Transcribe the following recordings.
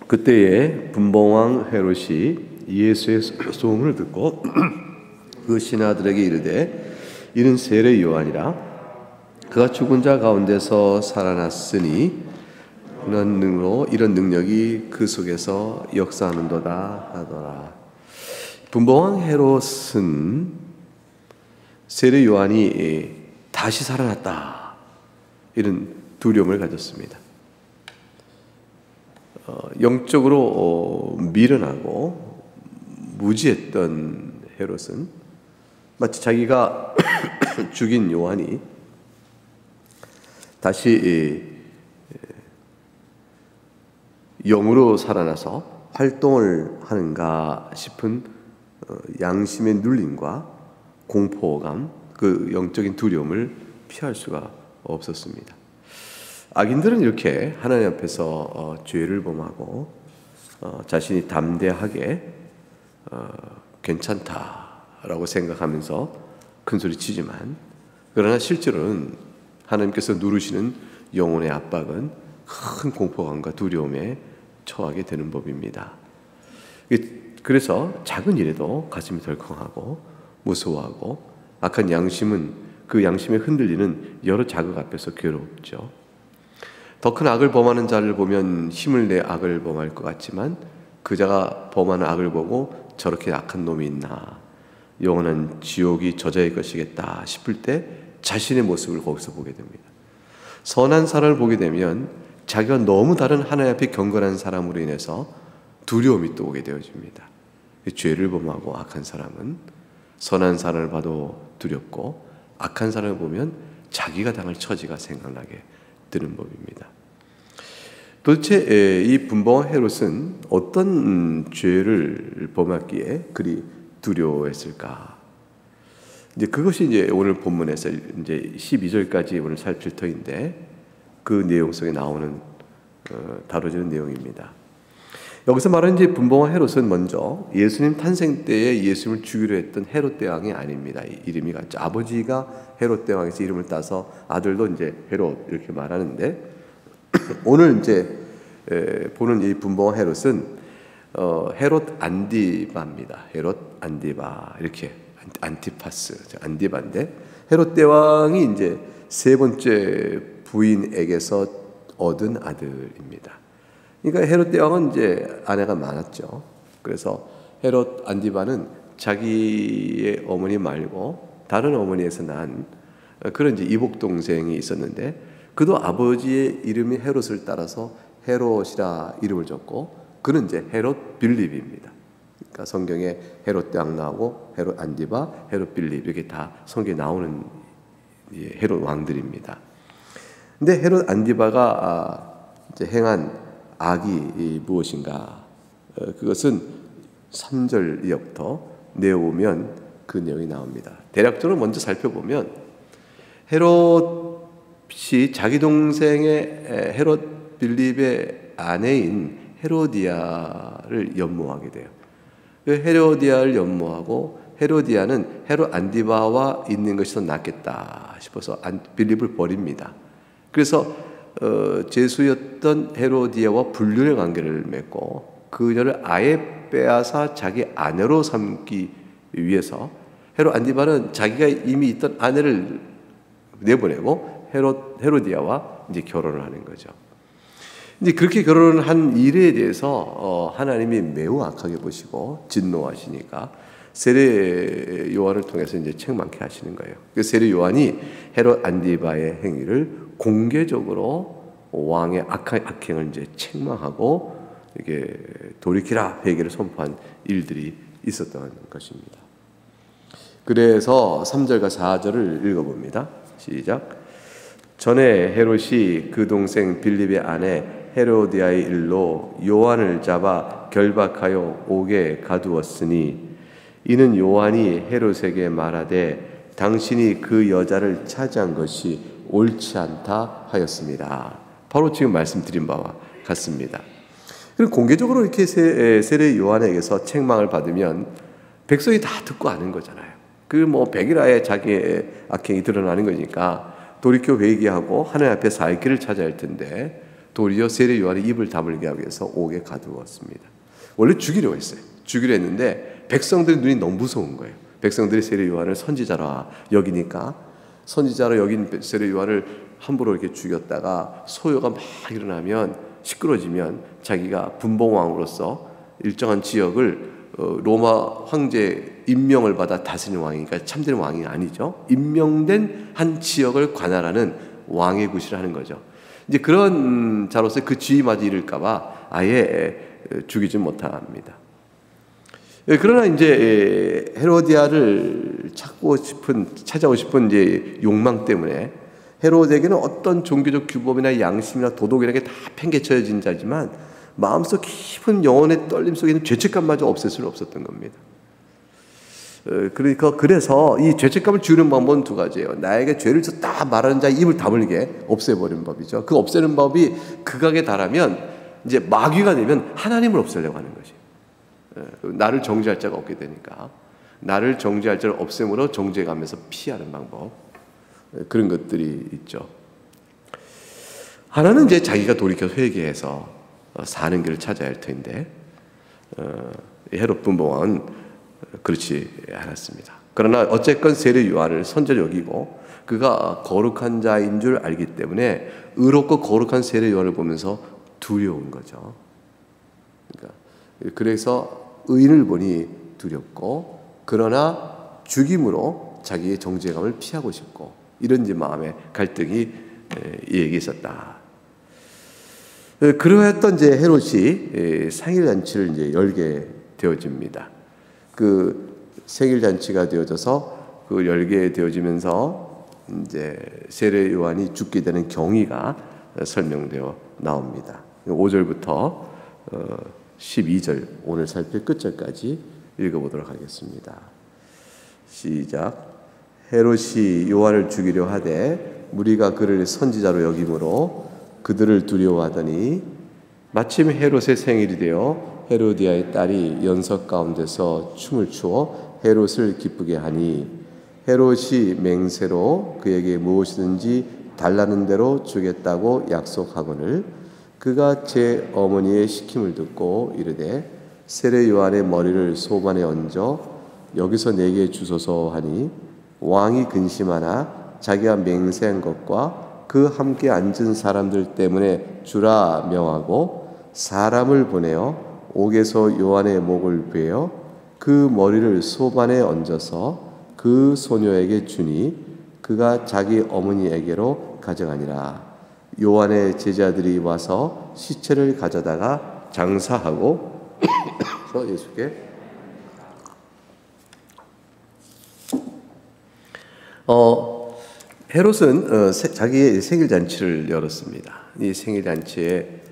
그때에 분봉왕 헤롯이 예수의 소문을 듣고 그 신하들에게 이르되 이는 세례 요한이라. 그가 죽은 자 가운데서 살아났으니 이런 능력이 그 속에서 역사하는도다 하더라. 분봉왕 헤롯은 세례 요한이 다시 살아났다 이런 두려움을 가졌습니다. 영적으로 미련하고 무지했던 헤롯은 마치 자기가 죽인 요한이 다시 영으로 살아나서 활동을 하는가 싶은 양심의 눌림과 공포감, 그 영적인 두려움을 피할 수가 없었습니다. 악인들은 이렇게 하나님 앞에서 죄를 범하고 자신이 담대하게 괜찮다라고 생각하면서 큰소리치지만, 그러나 실제로는 하나님께서 누르시는 영혼의 압박은 큰 공포감과 두려움에 처하게 되는 법입니다. 그래서 작은 일에도 가슴이 덜컹하고 무서워하고, 악한 양심은 그 양심에 흔들리는 여러 자극 앞에서 괴롭죠. 더 큰 악을 범하는 자를 보면 힘을 내 악을 범할 것 같지만, 그 자가 범하는 악을 보고 저렇게 악한 놈이 있나, 영원한 지옥이 저자의 것이겠다 싶을 때 자신의 모습을 거기서 보게 됩니다. 선한 사람을 보게 되면 자기가 너무 다른 하나님 앞에 경건한 사람으로 인해서 두려움이 또 오게 되어집니다. 죄를 범하고 악한 사람은 선한 사람을 봐도 두렵고, 악한 사람을 보면 자기가 당할 처지가 생각나게 되는 법입니다. 도대체 이 분봉왕 헤롯은 어떤 죄를 범했기에 그리 두려워했을까? 그것이 오늘 본문에서 12절까지 오늘 살필 터인데, 그 내용 속에 나오는 다뤄지는 내용입니다. 여기서 말하는 분봉왕 헤롯은 먼저 예수님 탄생 때에 예수님을 죽이려 했던 헤롯 대왕이 아닙니다. 이름이 같죠. 아버지가 헤롯 대왕에서 이름을 따서 아들도 헤롯 이렇게 말하는데, 오늘 보는 이 분봉왕 헤롯은 헤롯 안디바입니다. 헤롯 안디바, 이렇게 안티파스 안디바인데, 헤롯 대왕이 세 번째 부인에게서 얻은 아들입니다. 그러니까 헤롯 대왕은 아내가 많았죠. 그래서 헤롯 안디바는 자기의 어머니 말고 다른 어머니에서 난 그런 이복 동생이 있었는데, 그도 아버지의 이름이 헤롯을 따라서 헤롯이라 이름을 줬고, 그는 헤롯 빌립입니다. 그러니까 성경에 헤롯 대왕 나오고 헤롯 안디바, 헤롯 빌립 이렇게 다 성경에 나오는 헤롯 왕들입니다. 근데 헤롯 안디바가 행한 악이 무엇인가? 그것은 3절 이역부터 내어오면 그 내용이 나옵니다. 대략적으로 먼저 살펴보면, 헤롯이 자기 동생의 헤롯 빌립의 아내인 헤로디아를 연모하게 돼요. 헤로디아를 연모하고, 헤로디아는 헤롯 안디바와 있는 것이 더 낫겠다 싶어서 빌립을 버립니다. 그래서 제수였던 헤로디아와 불륜의 관계를 맺고, 그녀를 아예 빼앗아 자기 아내로 삼기 위해서 헤롯 안디바는 자기가 이미 있던 아내를 내보내고 헤로디아와 결혼을 하는 거죠. 그렇게 결혼을 한 일에 대해서 하나님이 매우 악하게 보시고 진노하시니까 세례 요한을 통해서 책망케 하시는 거예요. 그 세례 요한이 헤롯 안디바의 행위를 공개적으로 왕의 악행을 책망하고 이게 돌이키라 회개를 선포한 일들이 있었던 것입니다. 그래서 3절과 4절을 읽어봅니다. 시작. 전에 헤롯이 그 동생 빌립의 아내 헤로디아의 일로 요한을 잡아 결박하여 옥에 가두었으니, 이는 요한이 헤롯에게 말하되 당신이 그 여자를 차지한 것이 옳지 않다 하였습니다. 바로 지금 말씀드린 바와 같습니다. 그리고 공개적으로 이렇게 세례 요한에게서 책망을 받으면 백성이 다 듣고 아는 거잖아요. 백일하에 자기의 악행이 드러나는 거니까 돌이켜 회개하고 하나님 앞에 살 길을 찾아야 할 텐데, 도리어 세례 요한의 입을 다물게 하기 위해서 옥에 가두었습니다. 원래 죽이려고 했어요. 죽이려 했는데 백성들의 눈이 너무 무서운 거예요. 백성들이 세례 요한을 선지자라 여기니까, 선지자로 여긴 세례 요한을 함부로 이렇게 죽였다가 소요가 막 일어나면, 시끄러지면 자기가 분봉왕으로서 일정한 지역을 로마 황제 임명을 받아 다스리는 왕이니까 참된 왕이 아니죠. 임명된 한 지역을 관할하는 왕의 굿이라 하는 거죠. 이제 그런 자로서 그 지위마저 잃을까봐 아예 죽이지 못합니다. 그러나 이제 헤로디아를 찾아오고 싶은 이제 욕망 때문에, 헤로데에게는 어떤 종교적 규범이나 양심이나 도덕이라는 게 다 팽개쳐진 자지만 마음속 깊은 영혼의 떨림 속에 있는 죄책감마저 없앨 수는 없었던 겁니다. 그래서 이 죄책감을 지우는 방법은 두 가지예요. 나에게 죄를 졌다 말하는 자의 입을 다물게 없애버리는 법이죠. 그 없애는 법이 극악에 달하면 이제 마귀가 되면 하나님을 없애려고 하는 것이. 나를 정죄할 자가 없게 되니까 나를 정죄할 자를 없앰으로 정죄감에서 피하는 방법, 그런 것들이 있죠. 하나는 이제 자기가 돌이켜 회개해서 사는 길을 찾아야 할 텐데, 헤롯 분봉왕은 그렇지 않았습니다. 그러나 어쨌건 세례 요한을 선지자로 여기고 그가 거룩한 자인 줄 알기 때문에 의롭고 거룩한 세례 요한을 보면서 두려운 거죠. 그래서 의인을 보니 두렵고, 그러나 죽임으로 자기의 정죄감을 피하고 싶고, 이런 이제 마음의 갈등이 이 얘기에 있었다. 그러했던 이제 헤롯이 생일 잔치를 이제 열게 되어집니다. 그 생일 잔치가 되어져서 그 열게 되어지면서 이제 세례 요한이 죽게 되는 경위가 설명되어 나옵니다. 5절부터 12절, 오늘 살필 끝절까지 읽어보도록 하겠습니다. 시작. 헤롯이 요한을 죽이려 하되 무리가 그를 선지자로 여김으로 그들을 두려워하더니, 마침 헤롯의 생일이 되어 헤로디아의 딸이 연석 가운데서 춤을 추어 헤롯을 기쁘게 하니, 헤롯이 맹세로 그에게 무엇이든지 달라는 대로 주겠다고 약속하거늘, 그가 제 어머니의 시킴을 듣고 이르되 세례 요한의 머리를 소반에 얹어 여기서 내게 주소서 하니, 왕이 근심하나 자기가 맹세한 것과 그 함께 앉은 사람들 때문에 주라 명하고 사람을 보내어 옥에서 요한의 목을 베어 그 머리를 소반에 얹어서 그 소녀에게 주니, 그가 자기 어머니에게로 가져가니라. 요한의 제자들이 와서 시체를 가져다가 장사하고 예수께 헤롯은 자기의 생일 잔치를 열었습니다. 이 생일 잔치에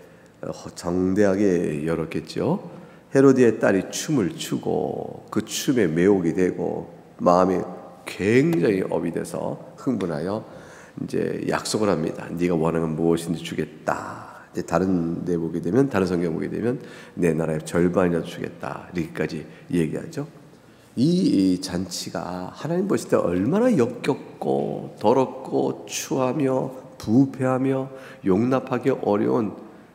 정대하게 열었겠죠. 헤로디의 딸이 춤을 추고 그 춤에 매혹이 되고 마음이 굉장히 업이 돼서 흥분하여 이제 약속을 합니다. 네가 원하는 무엇인지 주겠다. 이제 다른 데 보게 되면, 다른 성경 보게 되면 내 나라의 절반이라도 주겠다, 이렇게까지 얘기하죠. 이 잔치가 하나님 보실 때 얼마나 역겹고 더럽고 추하며 부패하며 용납하기 어려운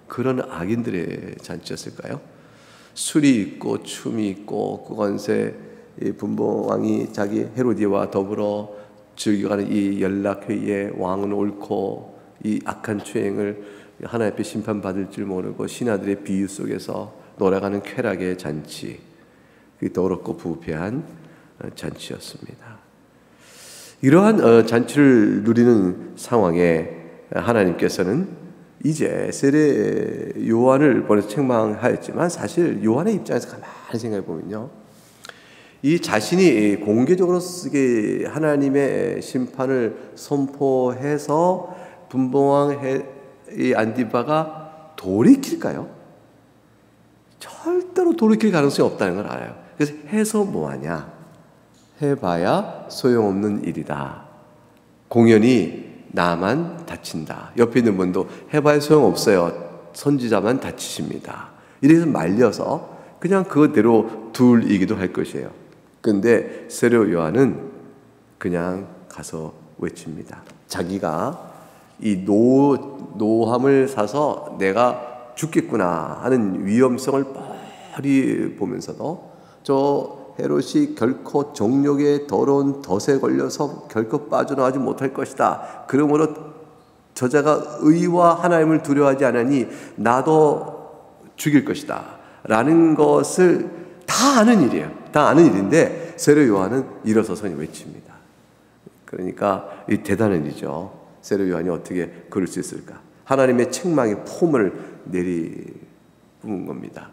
그런 악인들의 잔치였을까요? 술이 있고 춤이 있고 그건세 분봉왕이 자기 헤로디와 더불어 즐겨가는 이 연락회의에 왕은 옳고 이 악한 추행을 하나님 앞에 심판받을 줄 모르고 신하들의 비유 속에서 놀아가는 쾌락의 잔치, 더럽고 부패한 잔치였습니다. 이러한 잔치를 누리는 상황에 하나님께서는 이제 세례 요한을 보내서 책망하였지만, 사실 요한의 입장에서 가만히 생각해 보면요, 이 자신이 공개적으로 쓰게 하나님의 심판을 선포해서 분봉왕 안디바가 돌이킬까요? 절대로 돌이킬 가능성이 없다는 걸 알아요. 그래서 해서 뭐하냐? 해봐야 소용없는 일이다. 공연히 나만 다친다. 옆에 있는 분도 해봐야 소용없어요. 선지자만 다치십니다. 이래서 말려서 그냥 그대로 둘이기도 할 것이에요. 근데 세례 요한은 그냥 가서 외칩니다. 자기가 이 노함을 사서 내가 죽겠구나 하는 위험성을 뻔히 보면서도 저 헤롯이 결코 정욕의 더러운 덫에 걸려서 결코 빠져나가지 못할 것이다. 그러므로 저자가 의와 하나님을 두려워하지 않으니 나도 죽일 것이다 라는 것을 다 아는 일이에요. 다 아는 일인데 세례 요한은 일어서서 외칩니다. 그러니까 이 대단한 일이죠. 세례 요한이 어떻게 그럴 수 있을까? 하나님의 책망의 폼을 내리뿜은 겁니다.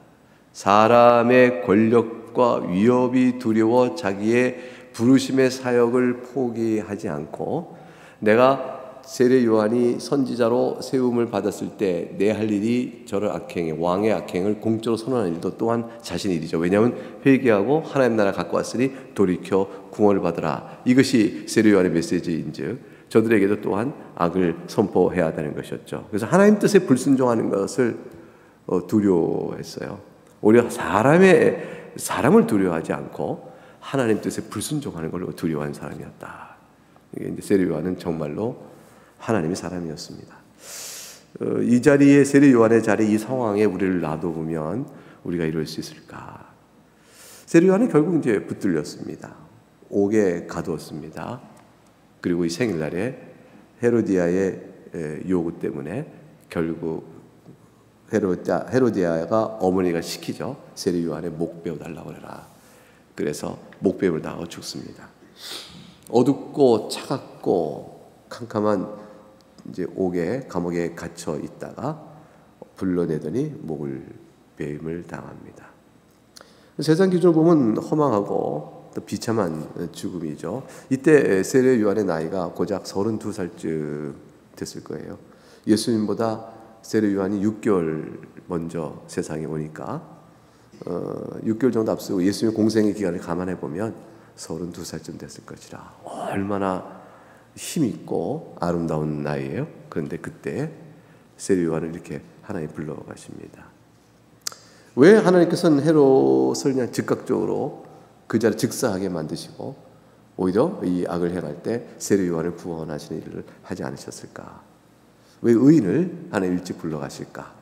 사람의 권력과 위협이 두려워 자기의 부르심의 사역을 포기하지 않고, 내가 세례 요한이 선지자로 세움을 받았을 때 내 할 일이 저를 왕의 악행을 공적으로 선언하는 일도 또한 자신의 일이죠. 왜냐하면 회개하고 하나님 나라 갖고 왔으니 돌이켜 구원을 받으라. 이것이 세례 요한의 메시지인즉 저들에게도 또한 악을 선포해야 하는 것이었죠. 그래서 하나님 뜻에 불순종하는 것을 두려워했어요. 오히려 사람을 두려워하지 않고 하나님 뜻에 불순종하는 걸 두려워한 사람이었다. 이게 이제 세례 요한은 정말로 하나님의 사람이었습니다. 이 자리에 세례 요한의 자리, 이 상황에 우리를 놔두면 우리가 이럴 수 있을까? 세례 요한은 결국 이제 붙들렸습니다. 옥에 가두었습니다. 그리고 이 생일날에 헤로디아의 요구 때문에 결국 헤로디아가 어머니가 시키죠. 세례 요한의 목 베어달라고 해라. 그래서 목 베임을 당하고 죽습니다. 어둡고 차갑고 캄캄한 이제 감옥에 갇혀 있다가 불러내더니 목을 베임을 당합니다. 세상 기준으로 보면 허망하고 또 비참한 죽음이죠. 이때 세례 요한의 나이가 고작 32살쯤 됐을 거예요. 예수님보다 세례 요한이 6개월 먼저 세상에 오니까 6개월 정도 앞서고 예수님의 공생의 기간을 감안해 보면 32살쯤 됐을 것이라 얼마나 힘있고 아름다운 나이예요. 그런데 그때 세례 요한을 이렇게 하나님 불러가십니다. 왜 하나님께서는 헤롯을 그냥 즉각적으로 그 자리에 즉사하게 만드시고 오히려 이 악을 행할 때 세례 요한을 구원하시는 일을 하지 않으셨을까? 왜 의인을 하나님 일찍 불러가실까?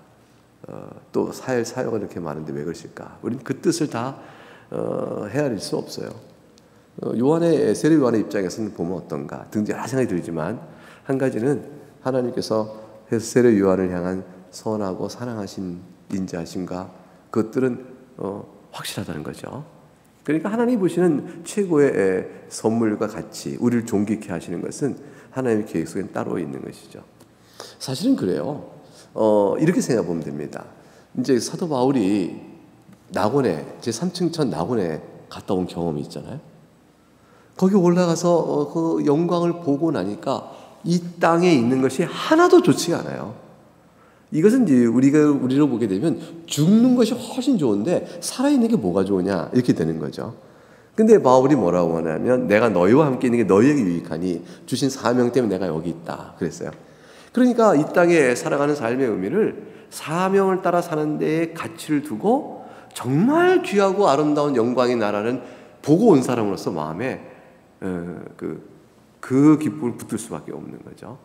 또 사역은 이렇게 많은데 왜 그러실까? 우리는 그 뜻을 다 헤아릴 수 없어요. 세례 요한의 입장에서는 보면 어떤가 등등 여러 생각이 들지만 한 가지는 하나님께서 세례 요한을 향한 선하고 사랑하신 인자하심과 그것들은 확실하다는 거죠. 그러니까 하나님이 보시는 최고의 선물과 같이 우리를 존귀케 하시는 것은 하나님의 계획 속에 따로 있는 것이죠. 사실은 그래요. 이렇게 생각해 보면 됩니다. 이제 사도 바울이 낙원에 제3층천 낙원에 갔다 온 경험이 있잖아요. 거기 올라가서 그 영광을 보고 나니까 이 땅에 있는 것이 하나도 좋지가 않아요. 이것은 이제 우리로 보게 되면 죽는 것이 훨씬 좋은데 살아있는 게 뭐가 좋으냐 이렇게 되는 거죠. 근데 바울이 뭐라고 하냐면 내가 너희와 함께 있는 게 너희에게 유익하니 주신 사명 때문에 내가 여기 있다 그랬어요. 그러니까 이 땅에 살아가는 삶의 의미를 사명을 따라 사는 데에 가치를 두고 정말 귀하고 아름다운 영광의 나라는 보고 온 사람으로서 마음에 그 기쁨을 붙들 수밖에 없는 거죠.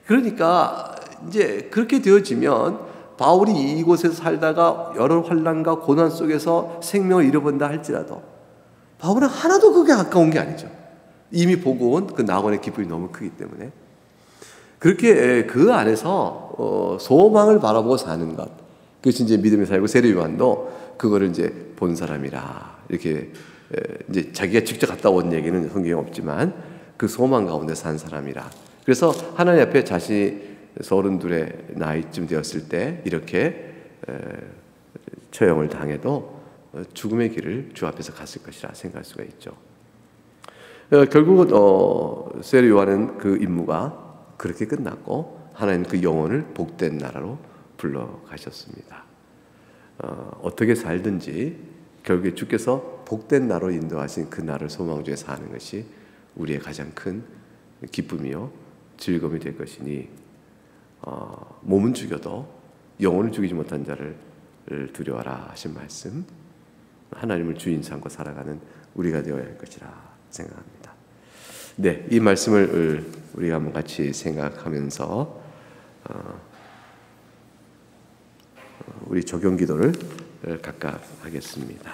그러니까 이제 그렇게 되어지면 바울이 이곳에서 살다가 여러 환난과 고난 속에서 생명을 잃어본다 할지라도 바울은 하나도 그게 아까운 게 아니죠. 이미 보고 온 그 낙원의 기쁨이 너무 크기 때문에 그렇게 그 안에서 소망을 바라보고 사는 것, 그것이 이제 믿음의 사역이고 세례 요한도 그거를 이제 본 사람이라 이렇게 이제 자기가 직접 갔다 온 얘기는 성경에 없지만 그 소망 가운데 산 사람이라. 그래서 하나님 앞에 자신이 32의 나이쯤 되었을 때 이렇게 처형을 당해도 죽음의 길을 주 앞에서 갔을 것이라 생각할 수가 있죠. 결국은 세례 요한은 그 임무가 그렇게 끝났고 하나님 그 영혼을 복된 나라로 불러가셨습니다. 어떻게 살든지 결국에 주께서 복된 나라로 인도하신 그 나라를 소망주에 사는 것이 우리의 가장 큰 기쁨이요 즐거움이 될 것이니 몸은 죽여도 영혼을 죽이지 못한 자를 두려워하라 하신 말씀, 하나님을 주인 삼고 살아가는 우리가 되어야 할 것이라 생각합니다. 네, 이 말씀을 우리가 한번 같이 생각하면서 우리 적용 기도를 각각 하겠습니다.